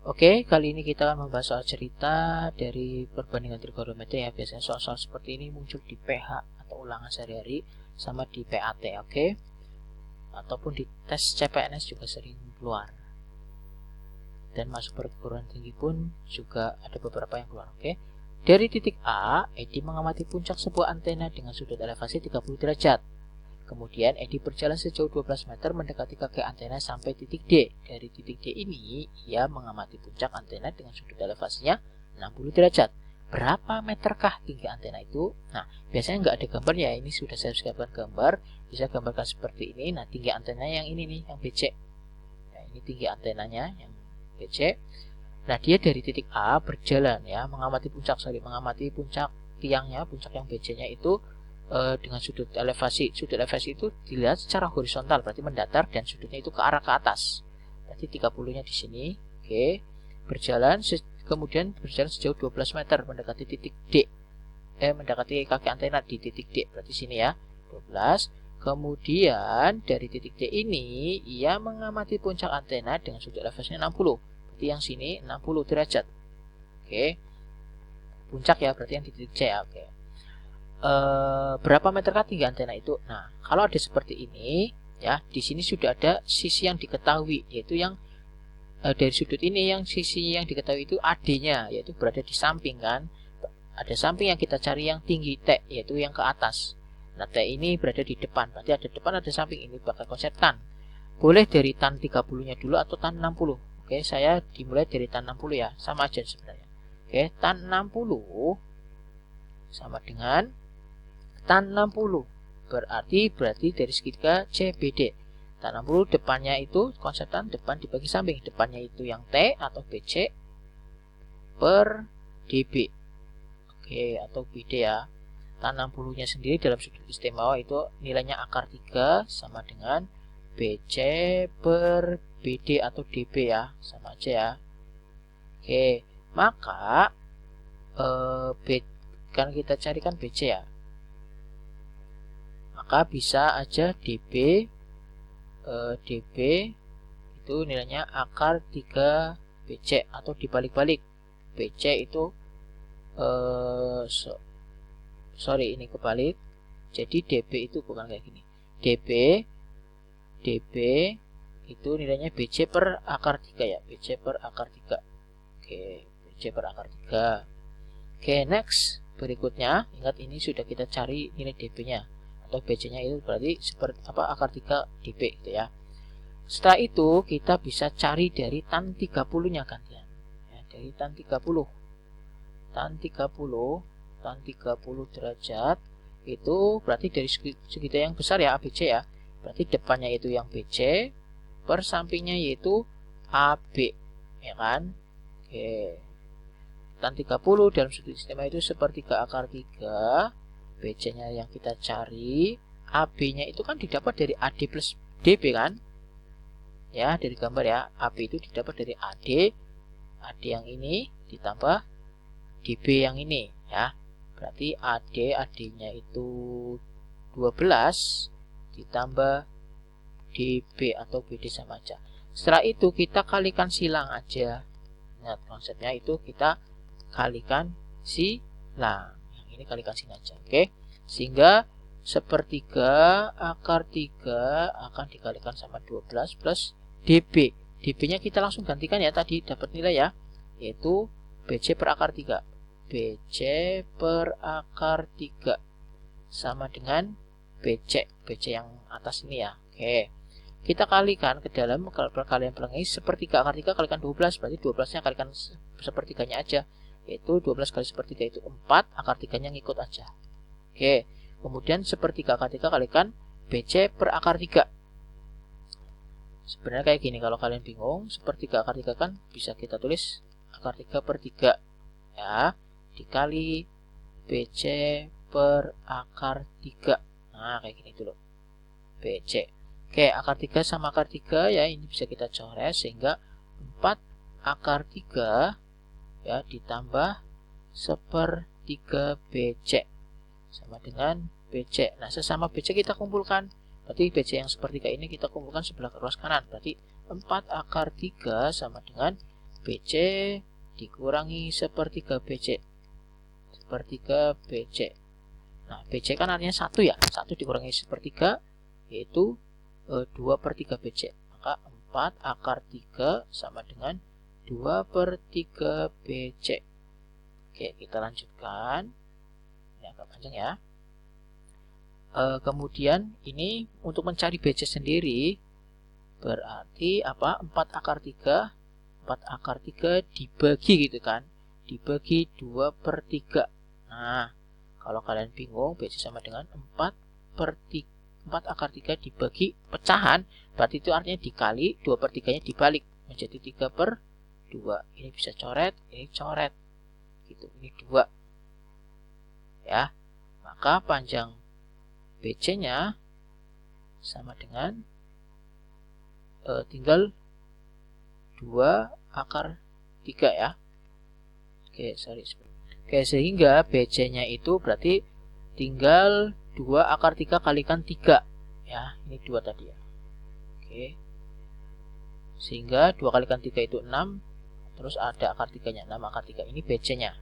Oke, kali ini kita akan membahas soal cerita dari perbandingan trigonometri ya. Biasanya soal-soal seperti ini muncul di PH atau ulangan sehari-hari sama di PAT, oke? Ataupun di tes CPNS juga sering keluar. Dan masuk perguruan tinggi pun juga ada beberapa yang keluar, oke? Dari titik A, Edi mengamati puncak sebuah antena dengan sudut elevasi 30 derajat. Kemudian Edi berjalan sejauh 12 meter mendekati kaki antena sampai titik D. Dari titik D ini, ia mengamati puncak antena dengan sudut elevasinya 60 derajat. Berapa meterkah tinggi antena itu? Nah, biasanya nggak ada gambar ya. Ini sudah saya siapkan gambar. Bisa gambarkan seperti ini. Nah, tinggi antena yang ini nih, yang BC. Nah, ini tinggi antenanya yang BC. Nah, dia dari titik A berjalan ya, mengamati puncak tiangnya, puncak yang BC-nya itu dengan sudut elevasi. Sudut elevasi itu dilihat secara horizontal, berarti mendatar, dan sudutnya itu ke arah ke atas. Berarti 30-nya di sini. Oke. Kemudian berjalan sejauh 12 meter mendekati titik D. Mendekati kaki antena di titik D. Berarti sini ya, 12. Kemudian dari titik D ini ia mengamati puncak antena dengan sudut elevasinya 60. Berarti yang sini 60 derajat. Oke. Puncak ya, berarti yang di titik C ya. Oke. Berapa meterkah tinggi antena itu? Nah, kalau ada seperti ini, ya, di sini sudah ada sisi yang diketahui, yaitu yang dari sudut ini, yang sisi yang diketahui itu AD-nya, yaitu berada di samping kan. Ada samping yang kita cari yang tinggi T, yaitu yang ke atas. Nah, T ini berada di depan, berarti ada depan, ada samping. Ini pakai konsep tan. Boleh dari tan 30-nya dulu atau tan 60. Oke, saya dimulai dari tan 60 ya, sama aja sebenarnya. Oke, tan 60 sama dengan tan 60 berarti dari segitiga CBD. Tan 60 depannya itu konsep tan, depan dibagi samping, depannya itu yang T atau BC per DB. Oke, atau BD ya. Tan 60 nya sendiri dalam sudut istimewa itu nilainya akar 3 sama dengan BC per BD atau DB ya, sama aja ya. Oke, maka kan kita carikan BC ya, maka bisa aja DB itu nilainya akar 3 BC atau dibalik-balik. BC itu sorry ini kebalik. Jadi DB itu bukan kayak gini. DB itu nilainya BC per akar 3 ya. BC per akar 3. Oke, BC per akar 3. Oke, next. Berikutnya, ingat ini sudah kita cari nilai DB-nya. Atau BC-nya itu berarti seperti apa, akar 3 dB gitu ya. Setelah itu kita bisa cari dari tan 30-nya gantian. Ya, dari tan 30. Tan 30 derajat itu berarti dari segitiga yang besar ya, ABC ya. Berarti depannya itu yang BC per sampingnya yaitu AB, ya kan? Oke. Tan 30 dalam sudut istimewa itu sepertiga akar 3. BC-nya yang kita cari, AB-nya itu kan didapat dari AD plus DB kan? Ya, dari gambar ya, AB itu didapat dari AD yang ini ditambah DB yang ini ya. Berarti AD-nya itu 12 ditambah DB atau BD sama aja. Setelah itu kita kalikan silang aja. Nah, konsepnya itu kita kalikan silang. Ini kalikan sini aja, oke? Sehingga sepertiga akar 3 akan dikalikan sama 12 plus DB. DB-nya kita langsung gantikan ya, tadi dapat nilai ya, yaitu BC per akar 3. BC per akar 3 sama dengan BC yang atas ini ya, oke? Kita kalikan ke dalam perkalian pelangi, sepertiga akar 3 kalikan 12, berarti 12-nya kalikan sepertiganya aja. Yaitu 12 kali sepertiga itu 4, akar 3-nya ngikut aja. Oke, kemudian sepertiga akar 3 kalikan BC per akar 3. Sebenarnya kayak gini, kalau kalian bingung, sepertiga akar 3 kan bisa kita tulis akar 3 per 3 ya, dikali BC per akar 3. Nah, kayak gini dulu. BC. Oke, akar 3 sama akar 3 ya, ini bisa kita coret sehingga 4 akar 3 ya ditambah sepertiga BC sama dengan BC. Nah, sesama BC kita kumpulkan. Berarti BC yang sepertiga ini kita kumpulkan sebelah ruas kanan. Berarti 4 akar 3 sama dengan BC dikurangi sepertiga BC. Sepertiga BC. Nah, BC kan artinya 1 ya. 1 dikurangi sepertiga yaitu 2/3 BC. Maka 4 akar 3 sama dengan 2/3 BC. Oke, kita lanjutkan. Ini agak panjang ya. Kemudian ini untuk mencari BC sendiri berarti apa? 4 akar 3 dibagi gitu kan. Dibagi 2/3. Nah, kalau kalian bingung, BC sama dengan 4 akar 3 dibagi pecahan, berarti itu artinya dikali 2/3-nya dibalik, menjadi 3/2. Ini bisa coret, ini coret. Gitu, ini 2. Ya, maka panjang BC-nya sama dengan tinggal 2 akar 3 ya. Oke, sorry. Oke, sehingga BC-nya itu berarti tinggal 2 akar 3 kalikan 3. Ya, ini 2 tadi ya. Oke. Sehingga 2 kalikan 3 itu 6. Terus ada akar 3-nya, 6 akar 3. Ini BC-nya.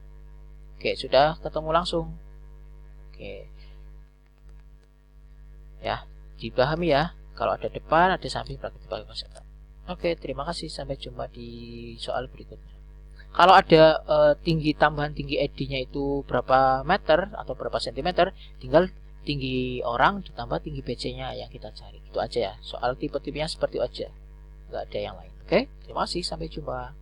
Oke, sudah ketemu langsung. Oke. Ya, dipahami ya. Kalau ada depan, ada samping, berarti dibagi peserta. Oke, terima kasih. Sampai jumpa di soal berikutnya. Kalau ada tambahan tinggi ED-nya itu berapa meter atau berapa sentimeter, tinggal tinggi orang ditambah tinggi BC-nya yang kita cari. Itu aja ya. Soal tipe-tipenya seperti itu aja. Nggak ada yang lain. Oke, terima kasih. Sampai jumpa.